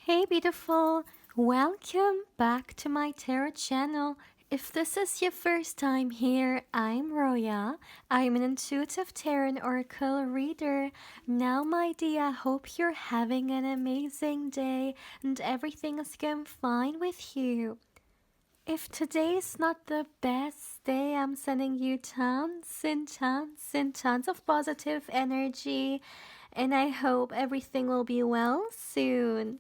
Hey beautiful, welcome back to my tarot channel. If this is your first time here, I'm Roya. I'm an intuitive tarot and oracle reader. Now my dear, I hope you're having an amazing day and everything is going fine with you. If today is not the best day, I'm sending you tons of positive energy and I hope everything will be well soon.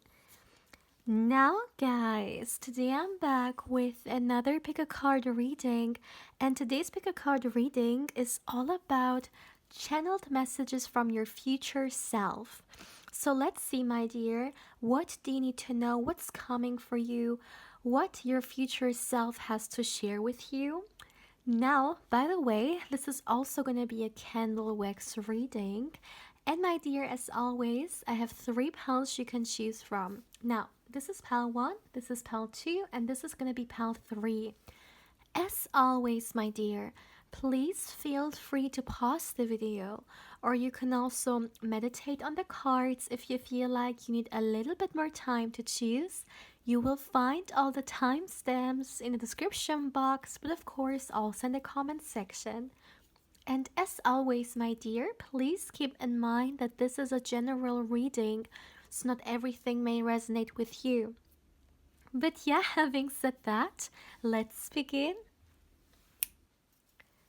Now, guys, today I'm back with another pick a card reading, and today's pick a card reading is all about channeled messages from your future self. So let's see, my dear, what do you need to know? What's coming for you? What your future self has to share with you? Now, by the way, this is also going to be a candle wax reading. And my dear, as always, I have three piles you can choose from. Now, this is pile 1, this is pile 2, and this is going to be pile 3. As always, my dear, please feel free to pause the video, or you can also meditate on the cards if you feel like you need a little bit more time to choose. You will find all the timestamps in the description box, but of course also in the comment section. And as always, my dear, please keep in mind that this is a general reading, so not everything may resonate with you. But yeah, having said that, let's begin.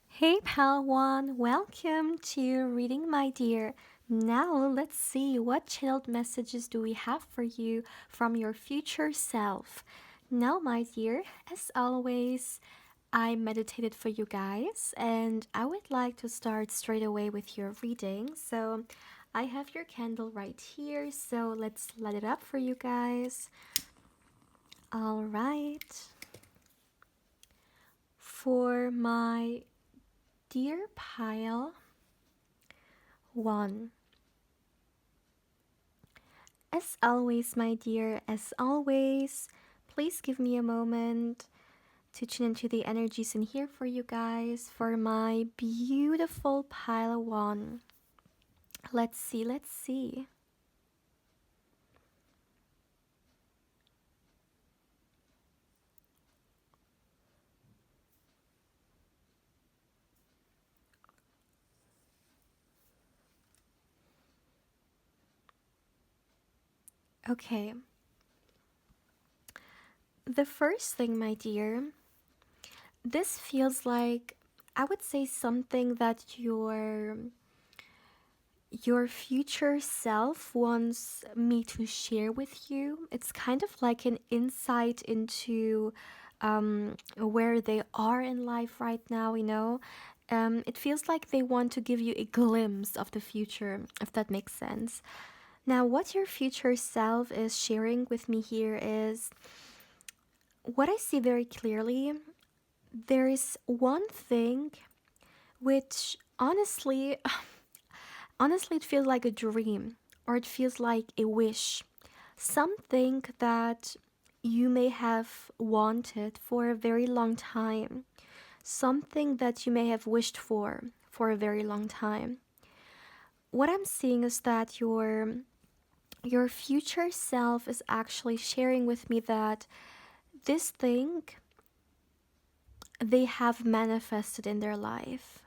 Hey pal one, welcome to your reading, my dear. Now let's see what channeled messages do we have for you from your future self. Now, my dear, as always, I meditated for you guys and I would like to start straight away with your reading. So I have your candle right here, so let's light it up for you guys. All right. For my dear pile 1. As always, my dear, as always, please give me a moment to tune into the energies in here for you guys for my beautiful pile 1. Let's see, let's see. Okay. The first thing, my dear, this feels like, I would say, something that your future self wants me to share with you. It's kind of like an insight into where they are in life right now, you know. It feels like they want to give you a glimpse of the future, if that makes sense. Now, what your future self is sharing with me here is what I see very clearly. There is one thing which honestly, honestly, it feels like a dream or it feels like a wish. Something that you may have wanted for a very long time. Something that you may have wished for a very long time. What I'm seeing is that your future self is actually sharing with me that this thing they have manifested in their life.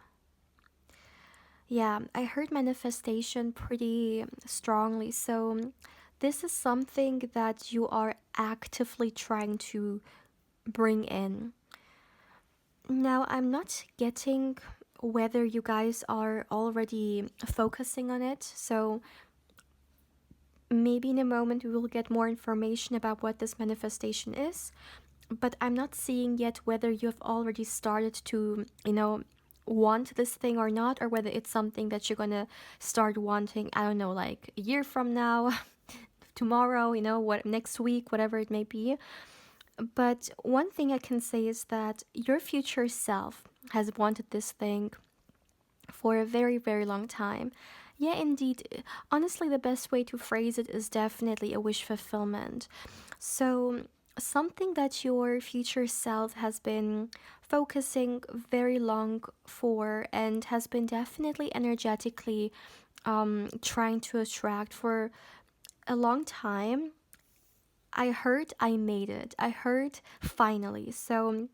Yeah, I heard manifestation pretty strongly. So, this is something that you are actively trying to bring in. Now, I'm not getting whether you guys are already focusing on it. So, maybe in a moment we will get more information about what this manifestation is. But I'm not seeing yet whether you have already started to, want this thing or not, or whether it's something that you're gonna start wanting, I don't know, like a year from now, tomorrow, what next week, whatever it may be. But one thing I can say is that your future self has wanted this thing for a very, very long time. Yeah, indeed. Honestly, the best way to phrase it is definitely a wish fulfillment. So, something that your future self has been focusing very long for and has been definitely energetically trying to attract for a long time. I heard I made it. I heard finally. So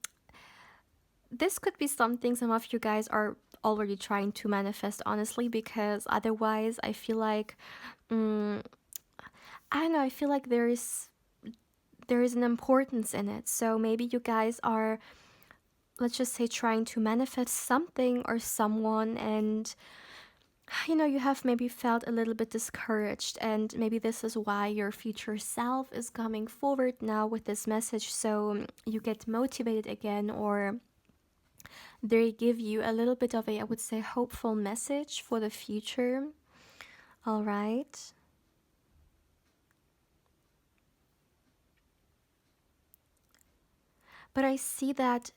this could be something some of you guys are already trying to manifest, honestly, because otherwise I feel like, mm, I don't know, I feel like there is an importance in it. So maybe you guys are, let's just say, trying to manifest something or someone, and you have maybe felt a little bit discouraged, and maybe this is why your future self is coming forward now with this message, so you get motivated again, or they give you a little bit of a, I would say, hopeful message for the future. All right. But I see that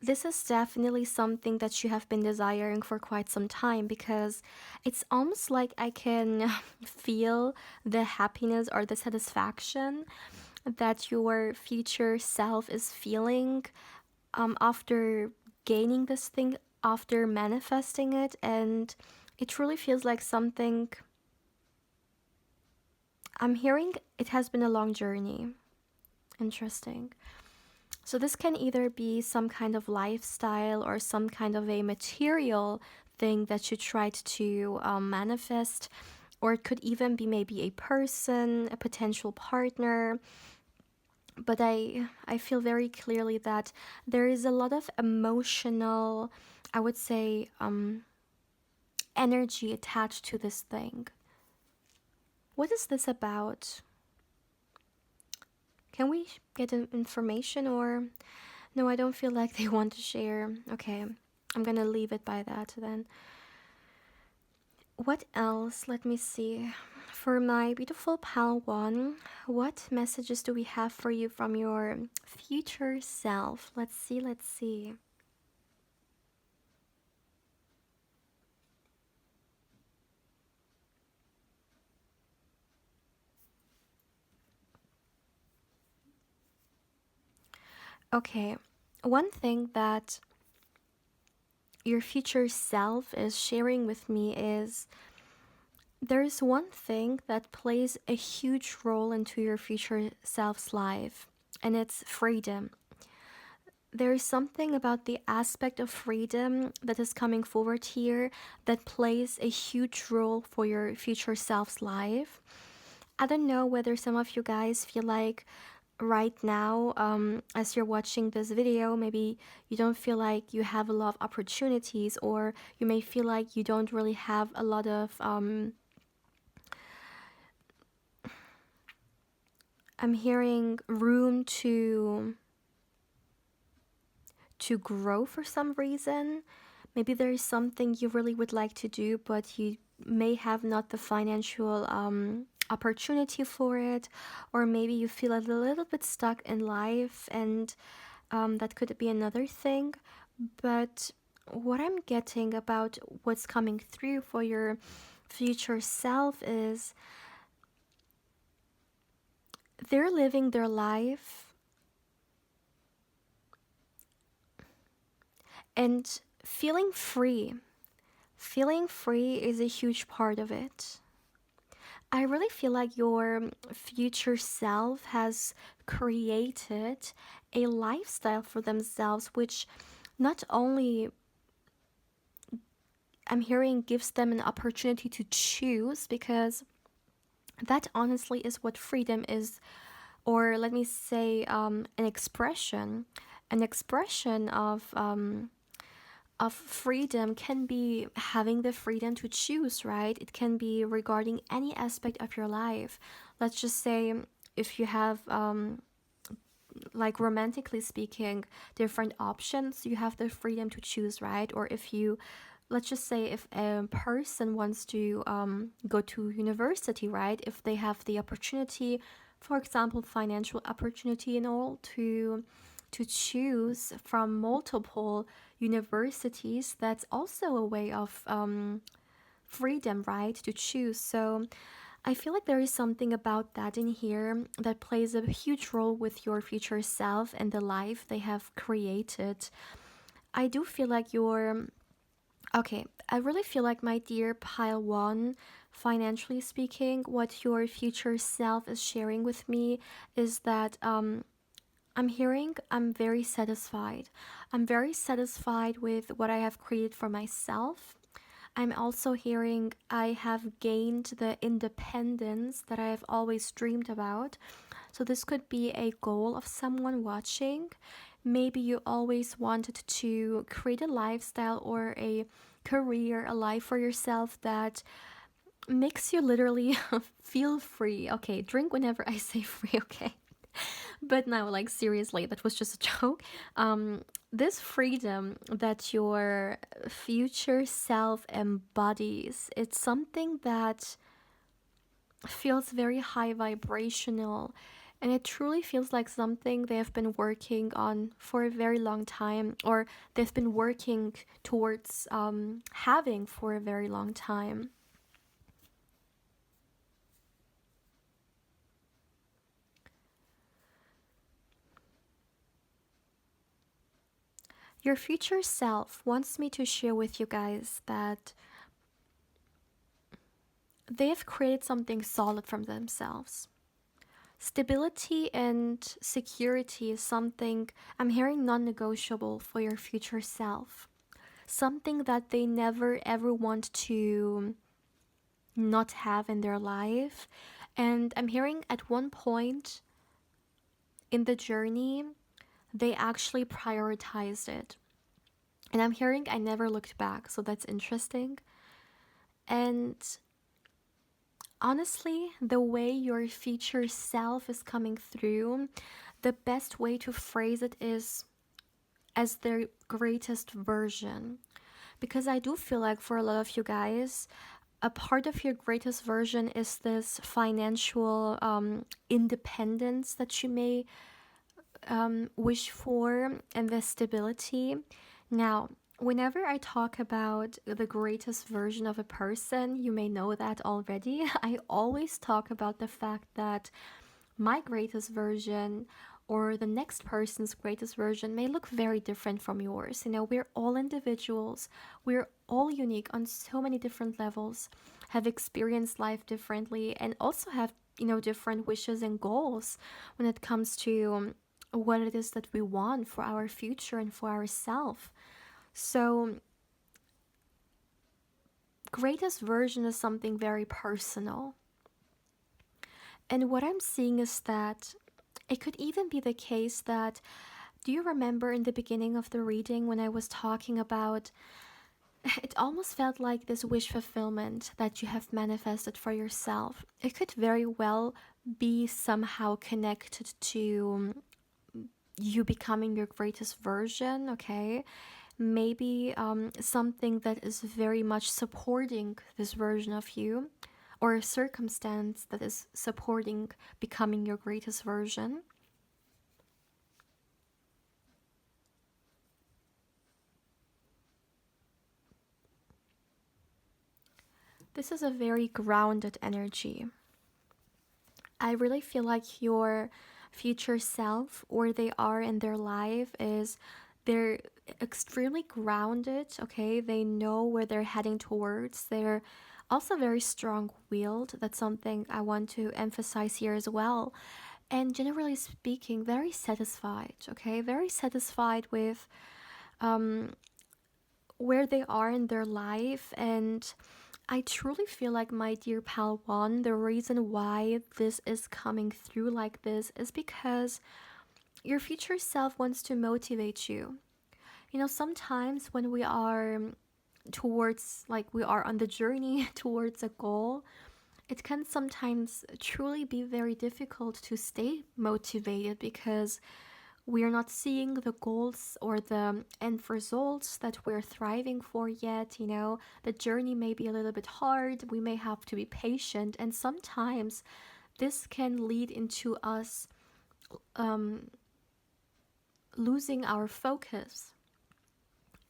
this is definitely something that you have been desiring for quite some time, because it's almost like I can feel the happiness or the satisfaction that your future self is feeling after gaining this thing, after manifesting it. And it truly feels like something. I'm hearing it has been a long journey. Interesting. So this can either be some kind of lifestyle or some kind of a material thing that you tried to manifest, or it could even be maybe a person, a potential partner. But I feel very clearly that there is a lot of emotional, I would say, energy attached to this thing. What is this about? Can we get information, or no, I don't feel like they want to share. Okay, I'm gonna leave it by that then. What else? Let me see. For my beautiful pal one, what messages do we have for you from your future self? Let's see, let's see. Okay, one thing that your future self is sharing with me is there's one thing that plays a huge role into your future self's life, and it's freedom. There is something about the aspect of freedom that is coming forward here that plays a huge role for your future self's life. I don't know whether some of you guys feel like right now, as you're watching this video, maybe you don't feel like you have a lot of opportunities, or you may feel like you don't really have a lot of, I'm hearing room to grow for some reason. Maybe there is something you really would like to do, but you may have not the financial opportunity for it, or maybe you feel a little bit stuck in life, and that could be another thing. But what I'm getting about what's coming through for your future self is they're living their life, and feeling free. Feeling free is a huge part of it. I really feel like your future self has created a lifestyle for themselves, which not only, I'm hearing, gives them an opportunity to choose, because that honestly is what freedom is, or let me say, an expression of freedom can be having the freedom to choose, right? It can be regarding any aspect of your life. Let's just say if you have, like romantically speaking, different options, you have the freedom to choose, right? Or if you, let's just say, if a person wants to go to university, right? If they have the opportunity, for example, financial opportunity and all, to choose from multiple universities, that's also a way of freedom, right? To choose. So I feel like there is something about that in here that plays a huge role with your future self and the life they have created. I do feel like you're okay. I really feel like, my dear pile one, financially speaking, what your future self is sharing with me is that I'm hearing I'm very satisfied. I'm very satisfied with what I have created for myself. I'm also hearing I have gained the independence that I have always dreamed about. So, this could be a goal of someone watching. Maybe you always wanted to create a lifestyle or a career, a life for yourself that makes you literally feel free. Okay, drink whenever I say free, okay? But now, like, seriously, that was just a joke. Um, this freedom that your future self embodies, it's something that feels very high vibrational, and it truly feels like something they have been working on for a very long time, or they've been working towards having for a very long time. Your future self wants me to share with you guys that they have created something solid from themselves. Stability and security is something I'm hearing non negotiable for your future self. Something that they never ever want to not have in their life. And I'm hearing at one point in the journey, they actually prioritized it. And I'm hearing I never looked back, so that's interesting. And honestly, the way your future self is coming through, the best way to phrase it is as their greatest version. Because I do feel like for a lot of you guys, a part of your greatest version is this financial independence that you may wish for and the stability. Now, whenever I talk about the greatest version of a person, you may know that already. I always talk about the fact that my greatest version or the next person's greatest version may look very different from yours. You know, we're all individuals, we're all unique on so many different levels, have experienced life differently, and also have, different wishes and goals when it comes to what it is that we want for our future and for ourselves. So, greatest version is something very personal. And what I'm seeing is that it could even be the case that, do you remember in the beginning of the reading when I was talking about it almost felt like this wish fulfillment that you have manifested for yourself? It could very well be somehow connected to you becoming your greatest version, okay? Maybe something that is very much supporting this version of you, or a circumstance that is supporting becoming your greatest version. This is a very grounded energy. I really feel like your future self, or they are in their life, is they're extremely grounded, okay? They know where they're heading towards. They're also very strong willed. That's something I want to emphasize here as well. And generally speaking, very satisfied, okay? Very satisfied with where they are in their life. And I truly feel like, my dear pal one, the reason why this is coming through like this is because your future self wants to motivate you. You know, sometimes when we are towards, like, we are on the journey towards a goal, it can sometimes truly be very difficult to stay motivated because we are not seeing the goals or the end results that we're thriving for yet. You know, the journey may be a little bit hard, we may have to be patient, and sometimes this can lead into us losing our focus.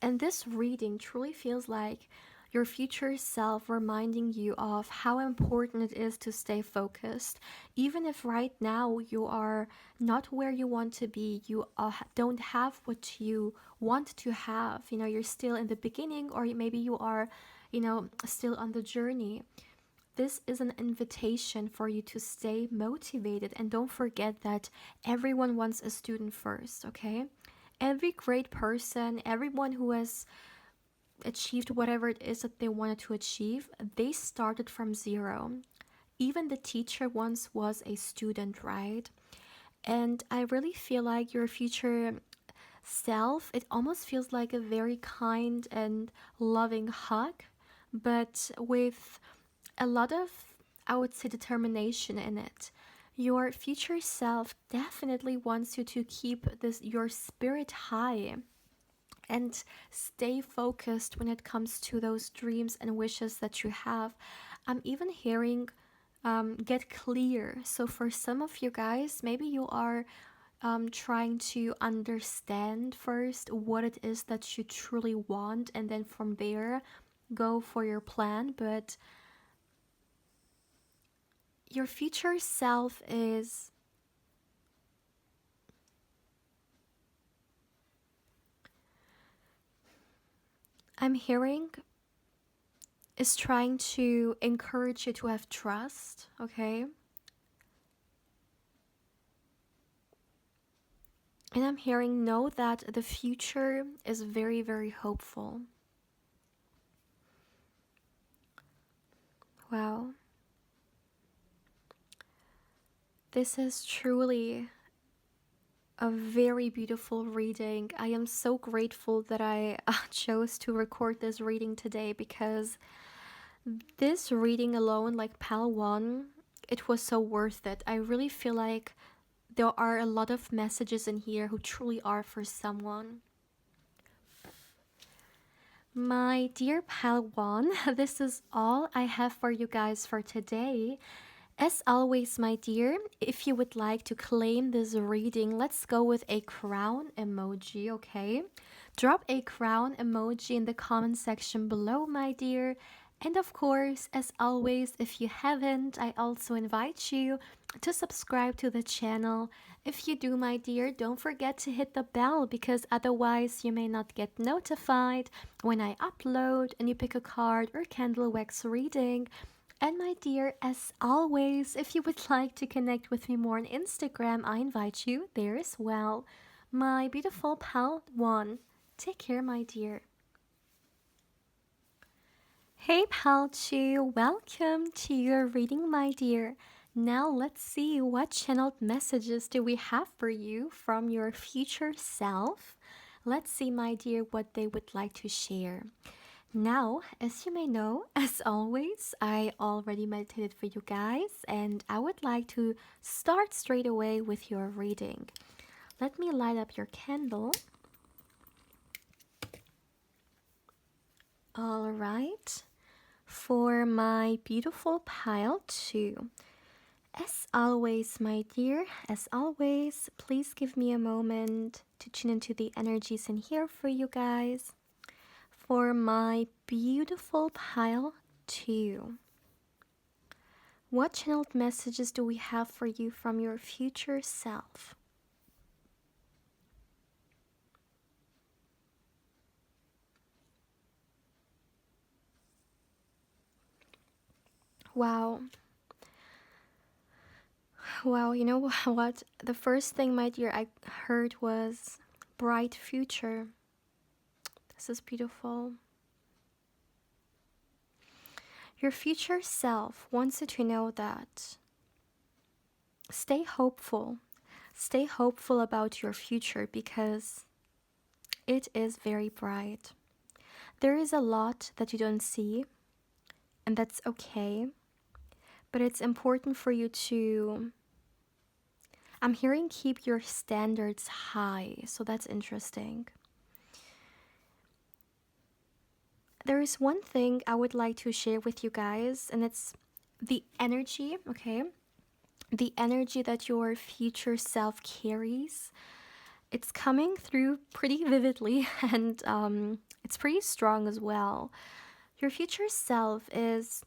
And this reading truly feels like your future self reminding you of how important it is to stay focused. Even if right now you are not where you want to be, you don't have what you want to have. You know, you're still in the beginning, or maybe you are, still on the journey. this is an invitation for you to stay motivated. And don't forget that everyone wants a student first, okay? Every great person, everyone who has achieved whatever it is that they wanted to achieve, they started from zero. Even the teacher once was a student, right? And I really feel like your future self, it almost feels like a very kind and loving hug, but with a lot of, I would say, determination in it. Your future self definitely wants you to keep this your spirit high and stay focused when it comes to those dreams and wishes that you have. I'm even hearing get clear. So for some of you guys, maybe you are trying to understand first what it is that you truly want, and then from there go for your plan. But your future self is, I'm hearing, is trying to encourage you to have trust, okay? And I'm hearing, know that the future is very, very hopeful. Wow. This is truly a very beautiful reading. I am so grateful that I chose to record this reading today, because this reading alone, like Pal 1, it was so worth it. I really feel like there are a lot of messages in here who truly are for someone. My dear Pal 1, this is all I have for you guys for today. As always, my dear, if you would like to claim this reading, let's go with a crown emoji, okay? Drop a crown emoji in the comment section below, my dear. And of course, as always, if you haven't, I also invite you to subscribe to the channel. If you do, my dear, don't forget to hit the bell, because otherwise you may not get notified when I upload and you pick a card or candle wax reading. And my dear, as always, if you would like to connect with me more on Instagram, I invite you there as well. My beautiful pal 1. Take care, my dear. Hey, pal 2. Welcome to your reading, my dear. Now let's see, what channeled messages do we have for you from your future self. Let's see, my dear, what they would like to share. Now, as you may know, as always, I already meditated for you guys, and I would like to start straight away with your reading. Let me light up your candle. All right. For my beautiful pile 2. As always, my dear, as always, please give me a moment to tune into the energies in here for you guys. For my beautiful pile 2. What channeled messages do we have for you from your future self? Wow. Wow, you know what? The first thing, my dear, I heard was bright future. This is beautiful. Your future self wants you to know that stay hopeful. Stay hopeful about your future, because it is very bright. There is a lot that you don't see, and that's okay. But it's important for you to, I'm hearing, keep your standards high. So that's interesting. There is one thing I would like to share with you guys, and it's the energy, okay? The energy that your future self carries. It's coming through pretty vividly, and it's pretty strong as well. Your future self is,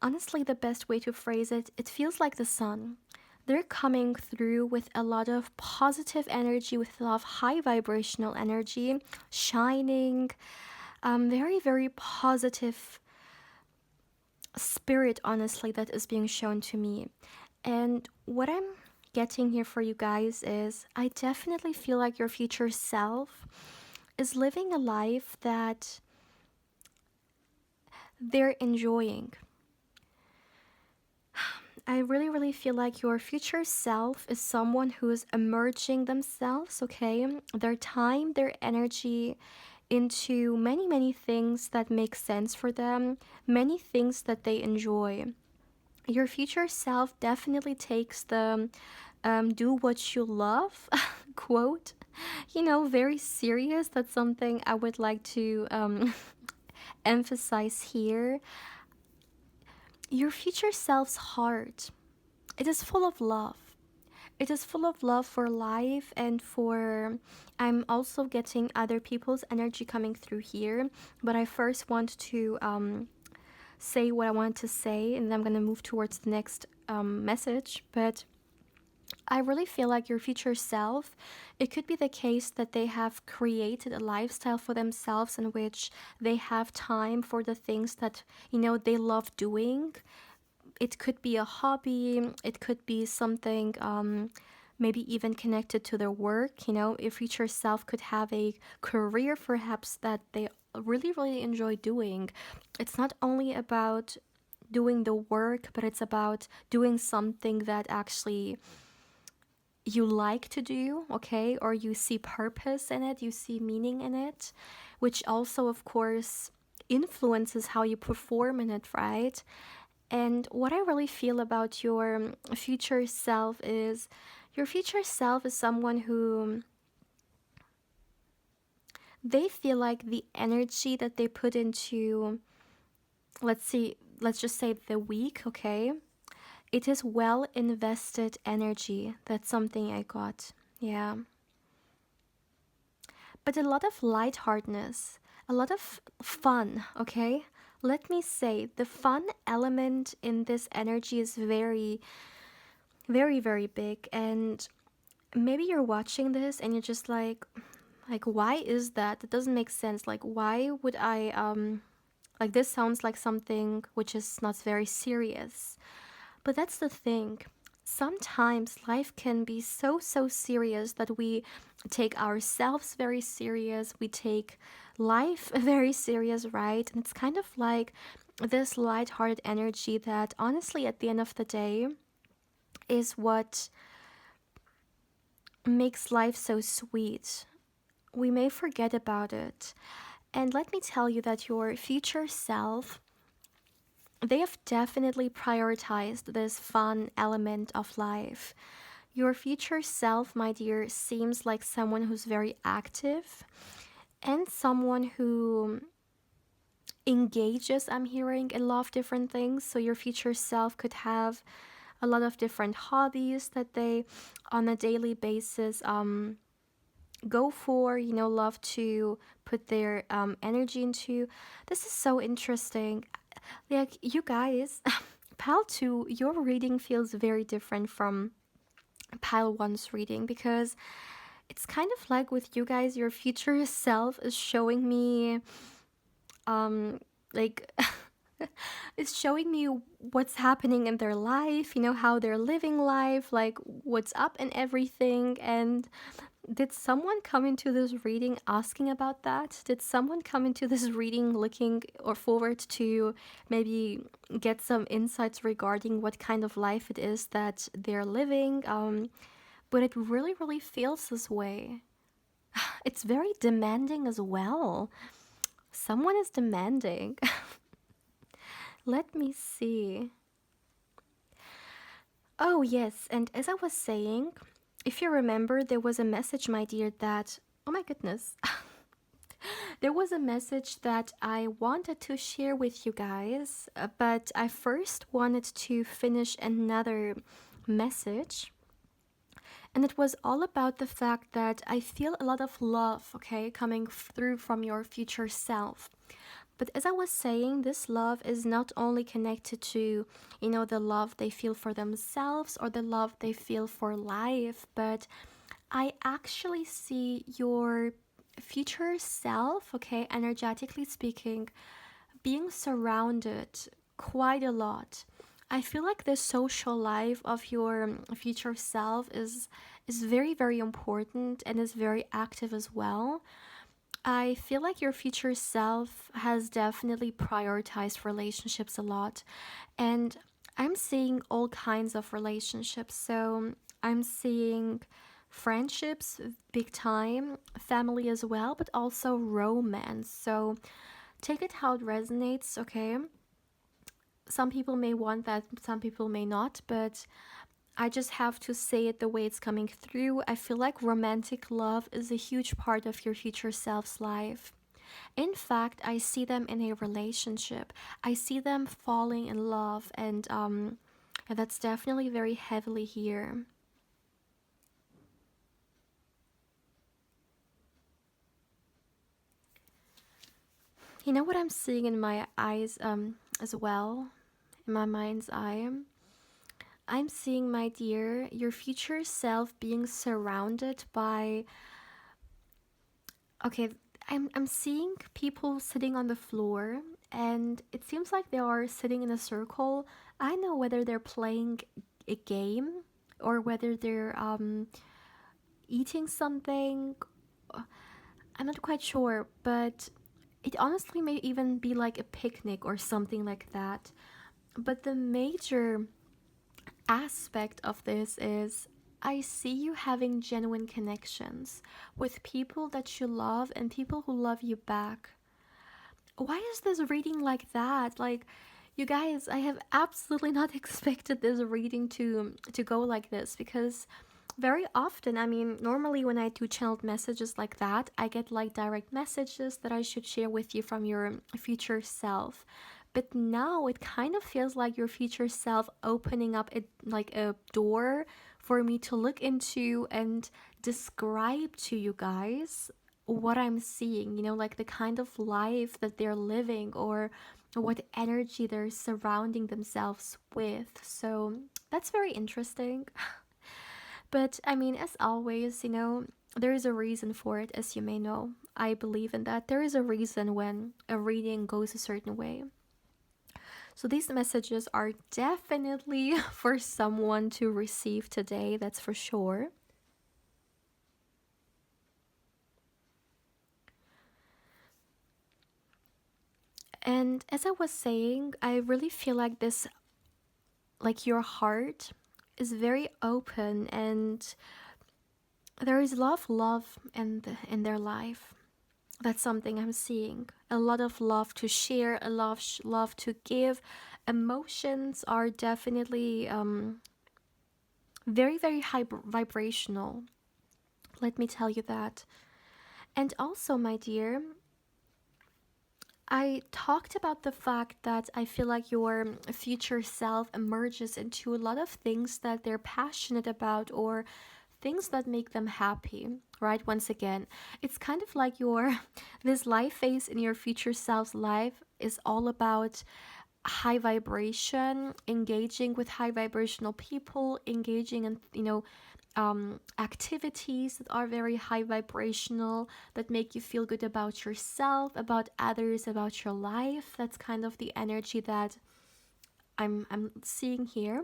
honestly, the best way to phrase it, it feels like the sun. They're coming through with a lot of positive energy, with a lot of high vibrational energy, shining, very, very positive spirit, honestly, that is being shown to me. And what I'm getting here for you guys is I definitely feel like your future self is living a life that they're enjoying. I really, really feel like your future self is someone who is emerging themselves, okay? Their time, their energy into many, many things that make sense for them, many things that they enjoy. Your future self definitely takes the do what you love quote, very serious. That's something I would like to emphasize here. Your future self's heart, it is full of love. It is full of love for life and for. I'm also getting other people's energy coming through here, but I first want to say what I want to say, and then I'm going to move towards the next message. But I really feel like your future self, it could be the case that they have created a lifestyle for themselves in which they have time for the things that, they love doing. It could be a hobby, it could be something maybe even connected to their work. Your future self could have a career perhaps that they really, really enjoy doing. It's not only about doing the work, but it's about doing something that actually you like to do, okay, or you see purpose in it, you see meaning in it, which also, of course, influences how you perform in it, right? And what I really feel about your future self is your future self is someone who they feel like the energy that they put into, let's just say the week, okay? It is well invested energy. That's something I got. Yeah. But a lot of lightheartedness, a lot of fun, okay? Let me say, the fun element in this energy is very, very, very big. And maybe you're watching this and you're just like, why is that? It doesn't make sense. Like, why would I, like, this sounds like something which is not very serious. But that's the thing. Sometimes life can be so, so serious that we take ourselves very serious. We take life very serious, right? And it's kind of like this lighthearted energy that, honestly, at the end of the day, is what makes life so sweet. We may forget about it. And let me tell you that your future self, they have definitely prioritized this fun element of life. Your future self, my dear, seems like someone who's very active and someone who engages, I'm hearing, in a lot of different things. So your future self could have a lot of different hobbies that they, on a daily basis, go for, love to put their energy into. This is so interesting. Like, you guys, Pal 2, your reading feels very different from Pile 1's reading because it's kind of like with you guys, your future self is showing me, like, it's showing me what's happening in their life, how they're living life, like what's up and everything. And did someone come into this reading asking about that? Did someone come into this reading looking or forward to maybe get some insights regarding what kind of life it is that they're living? But it really, really feels this way. It's very demanding as well. Someone is demanding. Let me see. Oh, yes, and as I was saying, if you remember, there was a message, my dear, that. Oh my goodness. There was a message that I wanted to share with you guys, but I first wanted to finish another message. And it was all about the fact that I feel a lot of love, okay, coming through from your future self. But as I was saying, this love is not only connected to, the love they feel for themselves or the love they feel for life, but I actually see your future self, okay, energetically speaking, being surrounded quite a lot. I feel like the social life of your future self is very very important and is very active as well. I feel like your future self has definitely prioritized relationships a lot. And I'm seeing all kinds of relationships. So I'm seeing friendships big time, family as well, but also romance. So take it how it resonates, okay? Some people may want that, some people may not, but I just have to say it the way it's coming through. I feel like romantic love is a huge part of your future self's life. In fact, I see them in a relationship. I see them falling in love, and yeah, that's definitely very heavily here. You know what I'm seeing in my eyes as well, in my mind's eye? I'm seeing, my dear, your future self being surrounded by, okay, I'm seeing people sitting on the floor, and it seems like they are sitting in a circle. I know whether they're playing a game or whether they're eating something. I'm not quite sure, but it honestly may even be like a picnic or something like that. But the major aspect of this is I see you having genuine connections with people that you love and people who love you back. Why is this reading like that? Like, you guys, I have absolutely not expected this reading to go like this, because very often, I mean, normally when I do channeled messages like that, I get like direct messages that I should share with you from your future self. But now it kind of feels like your future self opening up like a door for me to look into and describe to you guys what I'm seeing, like the kind of life that they're living, or what energy they're surrounding themselves with. So that's very interesting. But I mean, as always, there is a reason for it, as you may know. I believe in that. There is a reason when a reading goes a certain way. So these messages are definitely for someone to receive today, that's for sure. And as I was saying, I really feel like this, like your heart is very open, and there is love in their life. That's something I'm seeing. A lot of love to share, a lot of love to give. Emotions are definitely very, very high vibrational. Let me tell you that. And also, my dear, I talked about the fact that I feel like your future self emerges into a lot of things that they're passionate about, or things that make them happy, right? Once again, it's kind of like your this life phase in your future self's life is all about high vibration, engaging with high vibrational people, engaging in, activities that are very high vibrational, that make you feel good about yourself, about others, about your life. That's kind of the energy that I'm seeing here.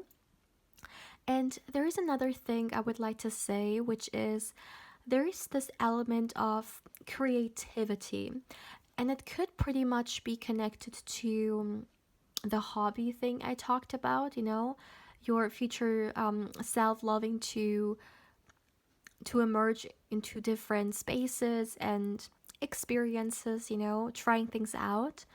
And there is another thing I would like to say, which is there is this element of creativity, and it could pretty much be connected to the hobby thing I talked about, your future self loving to emerge into different spaces and experiences, trying things out.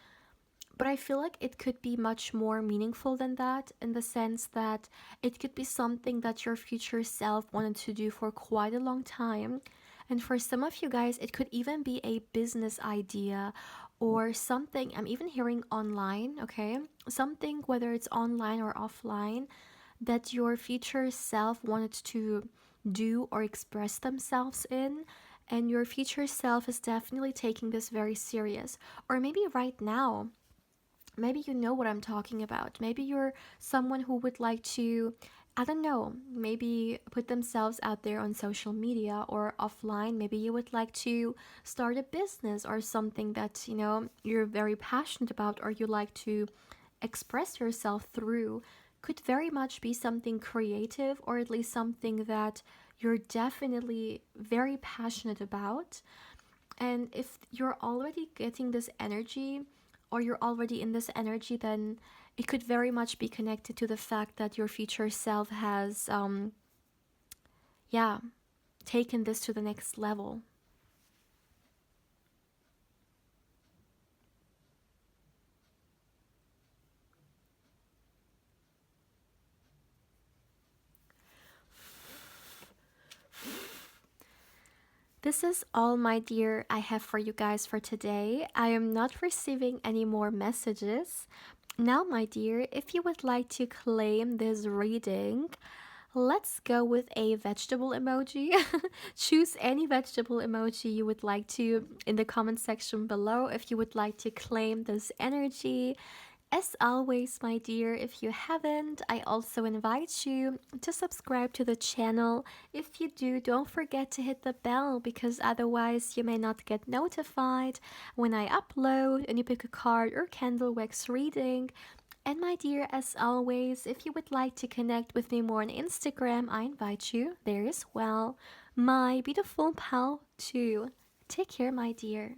But I feel like it could be much more meaningful than that, in the sense that it could be something that your future self wanted to do for quite a long time. And for some of you guys, it could even be a business idea or something. I'm even hearing online, okay? Something, whether it's online or offline, that your future self wanted to do or express themselves in. And your future self is definitely taking this very serious. Or maybe right now, maybe you know what I'm talking about. Maybe you're someone who would like to, I don't know, maybe put themselves out there on social media or offline. Maybe you would like to start a business or something that, you're very passionate about, or you like to express yourself through could very much be something creative, or at least something that you're definitely very passionate about. And if you're already getting this energy, or you're already in this energy, then it could very much be connected to the fact that your future self has, yeah, taken this to the next level. This is all, my dear, I have for you guys for today. I am not receiving any more messages. Now, my dear, if you would like to claim this reading, let's go with a vegetable emoji. Choose any vegetable emoji you would like to in the comment section below if you would like to claim this energy. As always, my dear, if you haven't, I also invite you to subscribe to the channel. If you do, don't forget to hit the bell, because otherwise you may not get notified when I upload a new pick a card or candle wax reading. And my dear, as always, if you would like to connect with me more on Instagram, I invite you there as well. My beautiful pal too. Take care, my dear.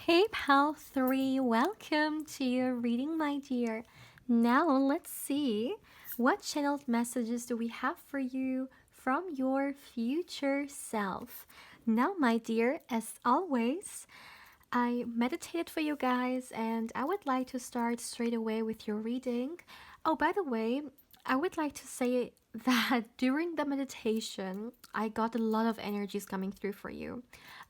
Hey pal 3, welcome to your reading, my dear. Now let's see, what channeled messages do we have for you from your future self. Now, my dear, as always, I meditated for you guys, and I would like to start straight away with your reading. Oh, by the way, I would like to say that during the meditation, I got a lot of energies coming through for you.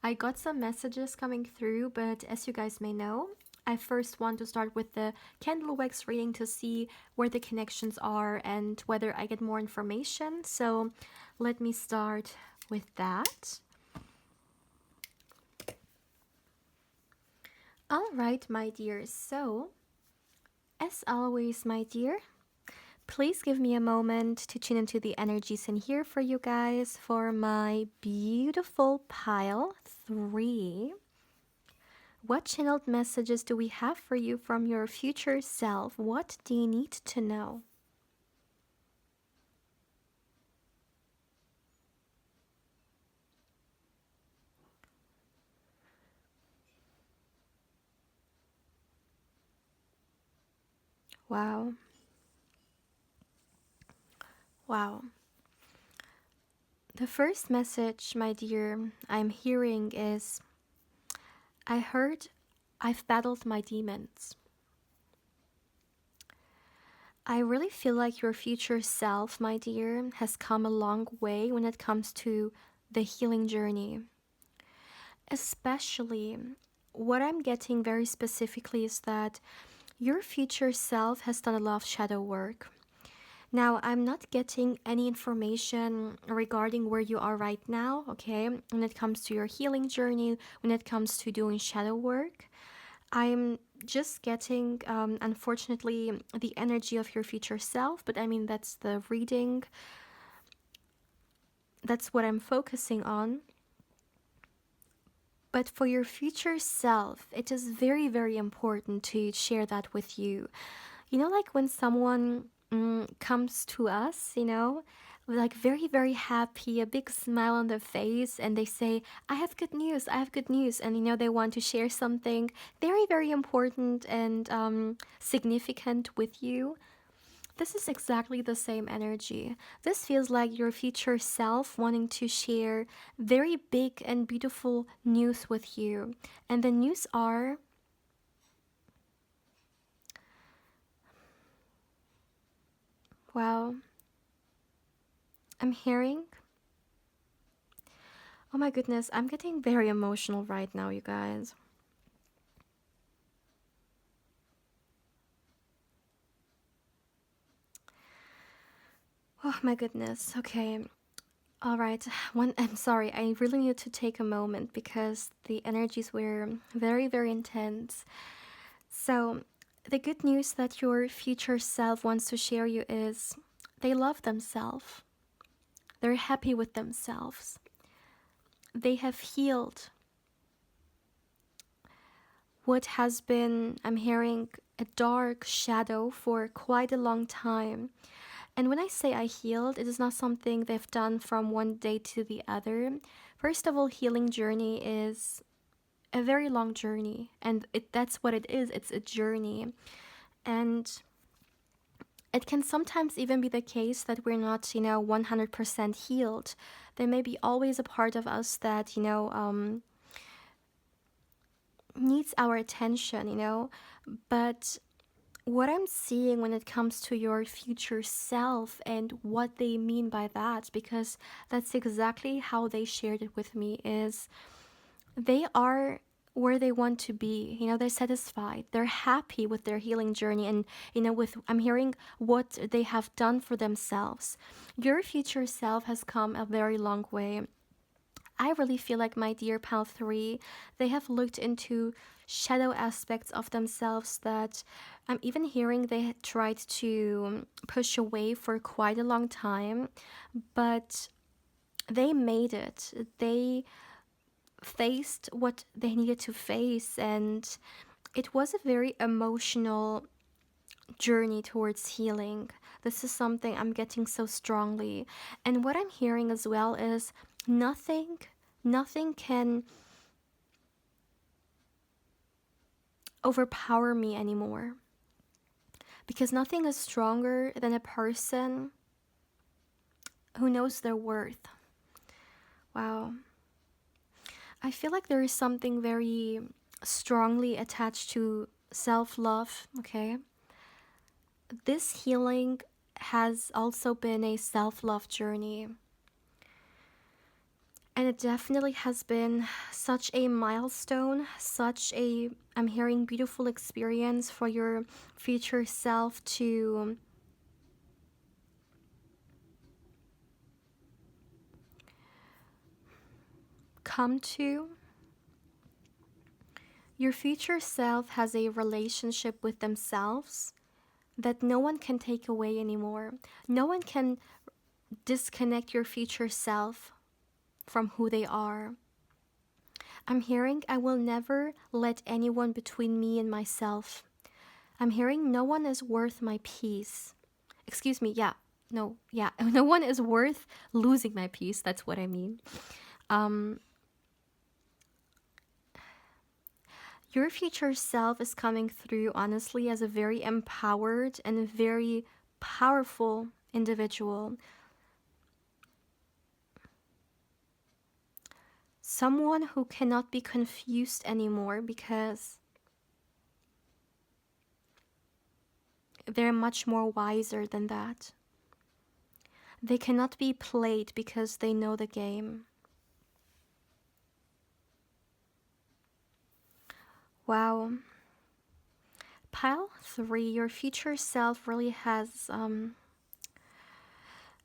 I got some messages coming through, but as you guys may know, I first want to start with the candle wax reading to see where the connections are and whether I get more information. So let me start with that. All right, my dear. So, as always, my dear, please give me a moment to tune into the energies in here for you guys for my beautiful pile 3. What channeled messages do we have for you from your future self? What do you need to know? Wow. Wow. The first message, my dear, I'm hearing is, I heard I've battled my demons. I really feel like your future self, my dear, has come a long way when it comes to the healing journey. Especially, what I'm getting very specifically is that your future self has done a lot of shadow work. Now, I'm not getting any information regarding where you are right now, okay, when it comes to your healing journey, when it comes to doing shadow work. I'm just getting, unfortunately, the energy of your future self, but I mean, that's the reading. That's what I'm focusing on. But for your future self, it is very, very important to share that with you. You know, like when someone comes to us, like very, very happy, a big smile on their face, and they say, I have good news, I have good news. And, they want to share something very, very important and significant with you. This is exactly the same energy. This feels like your future self wanting to share very big and beautiful news with you. And the news are, well, I'm hearing, oh my goodness, I'm getting very emotional right now, you guys. Oh my goodness. Okay. All right. I'm sorry. I really need to take a moment because the energies were very, very intense. So, the good news that your future self wants to share you is they love themselves. They're happy with themselves. They have healed what has been, I'm hearing, a dark shadow for quite a long time. And when I say I healed, it is not something they've done from one day to the other. First of all, healing journey is a very long journey, and that's what it is. It's a journey. And it can sometimes even be the case that we're not, 100% healed. There may be always a part of us that, needs our attention, But what I'm seeing when it comes to your future self and what they mean by that, because that's exactly how they shared it with me, is they are where they want to be. They're satisfied. They're happy with their healing journey, and with I'm hearing what they have done for themselves. Your future self has come a very long way. I really feel like my dear pal 3, they have looked into shadow aspects of themselves that I'm even hearing they had tried to push away for quite a long time, but they made it. They faced what they needed to face, and it was a very emotional journey towards healing. This is something I'm getting so strongly. And what I'm hearing as well is nothing can overpower me anymore, because nothing is stronger than a person who knows their worth. Wow. I feel like there is something very strongly attached to self-love, okay? This healing has also been a self-love journey. And it definitely has been such a milestone, I'm hearing, beautiful experience for your future self to come to. Your future self has a relationship with themselves that no one can take away anymore. No one can disconnect your future self from who they are. I'm hearing I will never let anyone between me and myself. I'm hearing no one is worth my peace. Excuse me, yeah. No, yeah. No one is worth losing my peace. That's what I mean. Your future self is coming through, honestly, as a very empowered and very powerful individual. Someone who cannot be confused anymore because they're much more wiser than that. They cannot be played because they know the game. Wow. Pile 3, your future self really has, I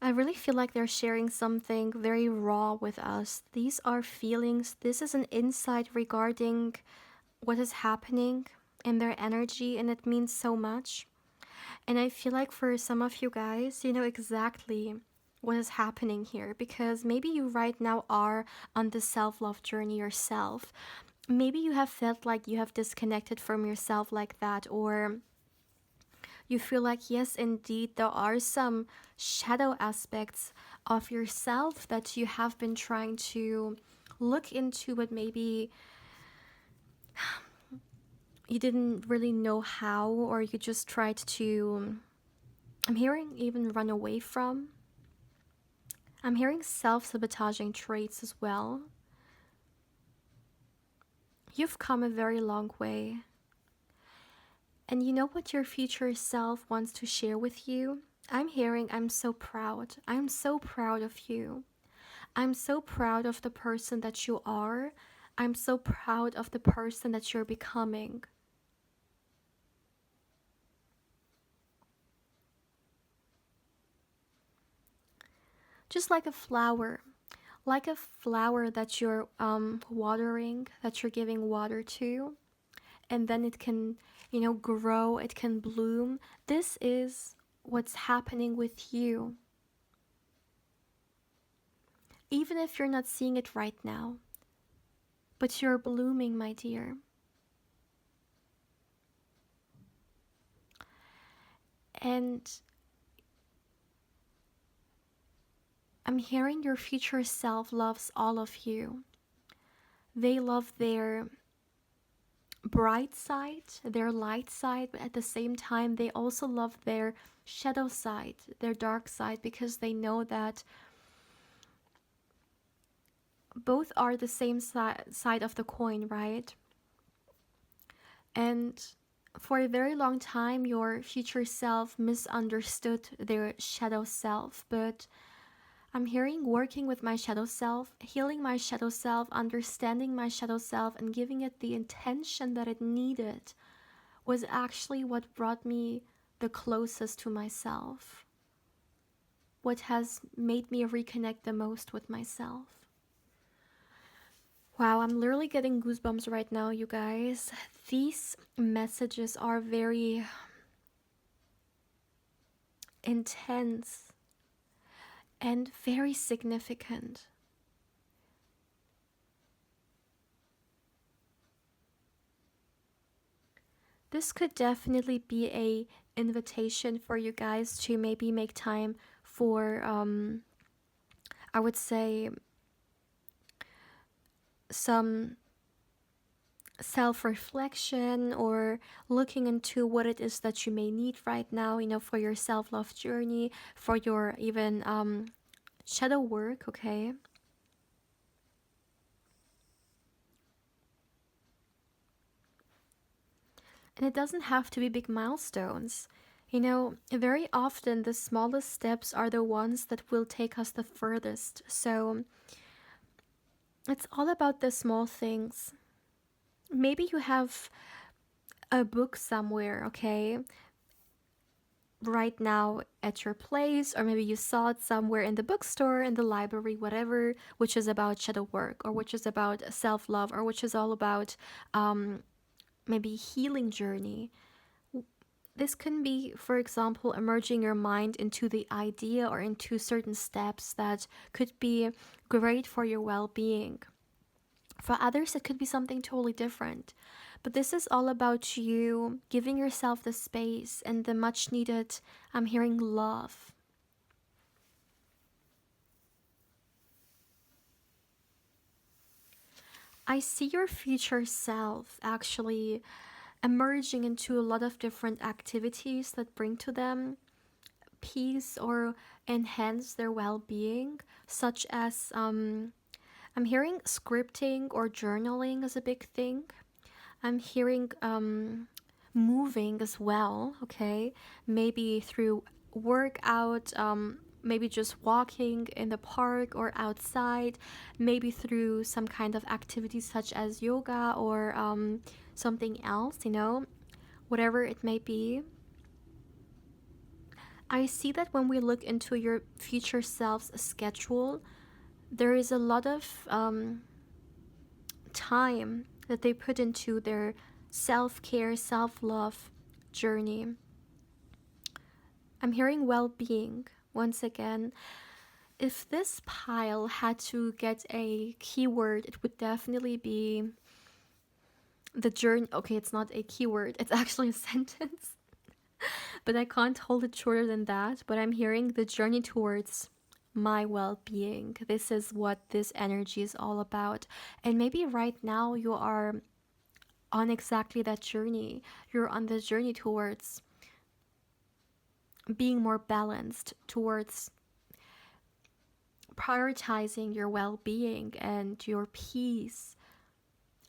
really feel like they're sharing something very raw with us. These are feelings, this is an insight regarding what is happening in their energy, and it means so much. And I feel like for some of you guys, you know exactly what is happening here, because maybe you right now are on the self-love journey yourself. Maybe you have felt like you have disconnected from yourself like that, or you feel like, yes, indeed, there are some shadow aspects of yourself that you have been trying to look into, but maybe you didn't really know how, or you just tried to, I'm hearing, even run away from. I'm hearing self-sabotaging traits as well. You've come a very long way. And you know what your future self wants to share with you? I'm hearing, I'm so proud. I'm so proud of you. I'm so proud of the person that you are. I'm so proud of the person that you're becoming. Just like a flower. Like a flower that you're watering, that you're giving water to, and then it can, grow, it can bloom. This is what's happening with you. Even if you're not seeing it right now, but you're blooming, my dear. And I'm hearing your future self loves all of you. They love their bright side, their light side, but at the same time, they also love their shadow side, their dark side, because they know that both are the same side of the coin, right? And for a very long time, your future self misunderstood their shadow self, but I'm hearing working with my shadow self, healing my shadow self, understanding my shadow self, and giving it the intention that it needed was actually what brought me the closest to myself. What has made me reconnect the most with myself. Wow, I'm literally getting goosebumps right now, you guys. These messages are very intense and very significant. This could definitely be a invitation for you guys to maybe make time for I would say some self-reflection or looking into what it is that you may need right now, for your self-love journey, for your even shadow work, okay? And it doesn't have to be big milestones. Very often the smallest steps are the ones that will take us the furthest. So it's all about the small things. Maybe you have a book somewhere, okay, right now at your place, or maybe you saw it somewhere in the bookstore, in the library, whatever, which is about shadow work, or which is about self love, or which is all about maybe healing journey. This can be, for example, emerging your mind into the idea or into certain steps that could be great for your well being. For others, it could be something totally different. But this is all about you giving yourself the space and the much needed, I'm hearing, love. I see your future self actually emerging into a lot of different activities that bring to them peace or enhance their well being, such as I'm hearing scripting or journaling as a big thing. I'm hearing moving as well, okay? Maybe through workout, maybe just walking in the park or outside, maybe through some kind of activity such as yoga or something else, whatever it may be. I see that when we look into your future self's schedule, there is a lot of time that they put into their self care, self love journey. I'm hearing well being once again. If this pile had to get a keyword, it would definitely be the journey. Okay, it's not a keyword, it's actually a sentence, but I can't hold it shorter than that. But I'm hearing the journey towards my well being. This is what this energy is all about. And maybe right now you are on exactly that journey. You're on the journey towards being more balanced, towards prioritizing your well being and your peace.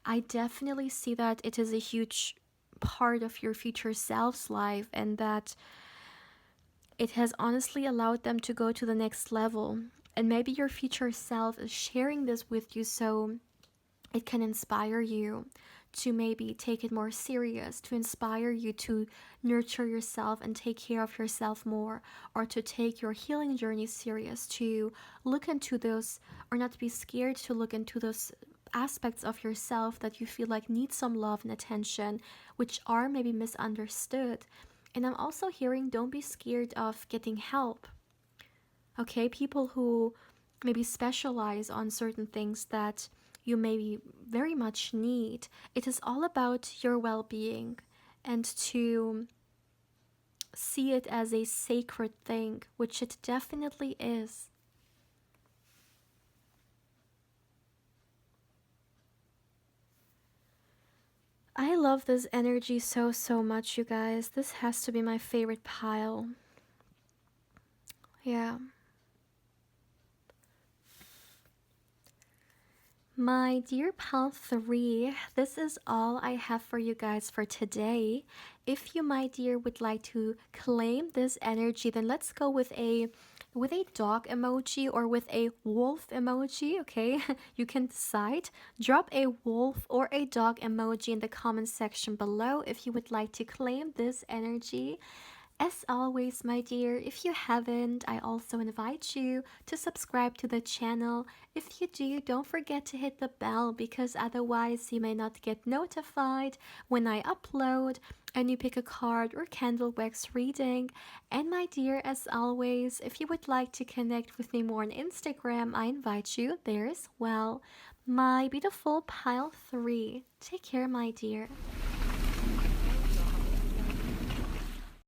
I definitely see that it is a huge part of your future self's life, and that it has honestly allowed them to go to the next level. And maybe your future self is sharing this with you so it can inspire you to maybe take it more serious, to inspire you to nurture yourself and take care of yourself more, or to take your healing journey serious, to look into those, or not to be scared to look into those aspects of yourself that you feel like need some love and attention, which are maybe misunderstood. And I'm also hearing, don't be scared of getting help. Okay, people who maybe specialize on certain things that you maybe very much need. It is all about your well being, and to see it as a sacred thing, which it definitely is. I love this energy so, so much, you guys. This has to be my favorite pile. Yeah. My dear pal 3, this is all I have for you guys for today. If you, my dear, would like to claim this energy, then let's go with a dog emoji or with a wolf emoji, okay? You can decide. Drop a wolf or a dog emoji in the comment section below if you would like to claim this energy. As always, my dear, if you haven't, I also invite you to subscribe to the channel. If you do, don't forget to hit the bell because otherwise you may not get notified when I upload a new pick a card or candle wax reading. And my dear, as always, if you would like to connect with me more on Instagram, I invite you there as well. My beautiful pile 3. Take care, my dear.